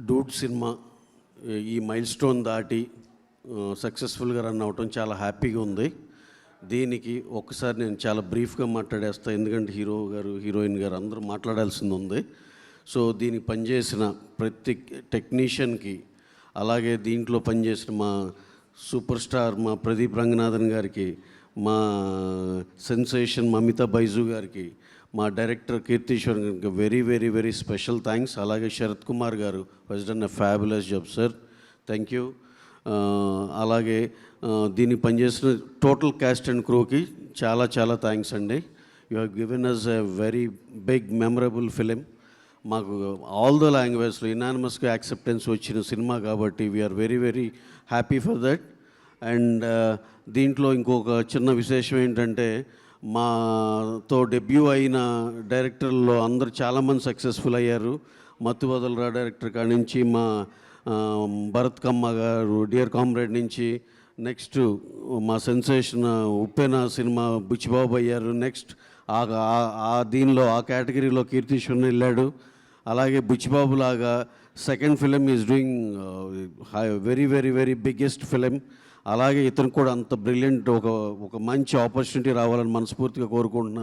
Dude cinema ఈ mile stone దాటి సక్సెస్ఫుల్గా రన్ అవటం చాలా హ్యాపీగా ఉంది. దీనికి ఒక్కసారి నేను చాలా బ్రీఫ్గా మాట్లాడేస్తాను, ఎందుకంటే హీరో గారు హీరోయిన్ గారు అందరూ మాట్లాడాల్సింది ఉంది. సో దీనికి పనిచేసిన ప్రతి టెక్నీషియన్కి, అలాగే దీంట్లో పనిచేసిన మా సూపర్ స్టార్ మా ప్రదీప్ రంగనాథన్ గారికి, మా సెన్సేషన్ మమితా బైజు గారికి, మా డైరెక్టర్ కీర్తీశ్వర్ గారికి very very very special thanks. అలాగే శరత్ కుమార్ గారు has done a fabulous job sir, thank you. అలాగే దీన్ని పనిచేసిన టోటల్ క్యాస్ట్ అండ్ క్రూకి చాలా చాలా థ్యాంక్స్ అండి. You have given us a very big memorable film. మాకు ఆల్ ద లాంగ్వేజ్లో ఇనానిమస్గా యాక్సెప్టెన్స్ వచ్చిన సినిమా కాబట్టి we are very very happy for that. And దీంట్లో ఇంకొక చిన్న విశేషం ఏంటంటే, మాతో డెబ్యూ అయిన డైరెక్టర్లో అందరు చాలామంది సక్సెస్ఫుల్ అయ్యారు. మత్తు వదలరా డైరెక్టర్ కాడి నుంచి, మా భరత్ కమ్మ గారు డియర్ కామ్రేడ్ నుంచి, నెక్స్ట్ మా సెన్సేషన్ ఉప్పెన సినిమా బుచ్చిబాబు అయ్యారు. నెక్స్ట్ దీనిలో ఆ కేటగిరీలో కీర్తీశ్వరన్ వెళ్ళాడు. అలాగే బుచ్చిబాబు లాగా second film is doing very very very biggest film. అలాగే ఇతను కూడా అంత బ్రిలియంట్ ఒక మంచి ఆపర్చునిటీ రావాలని మనస్ఫూర్తిగా కోరుకుంటున్నాను.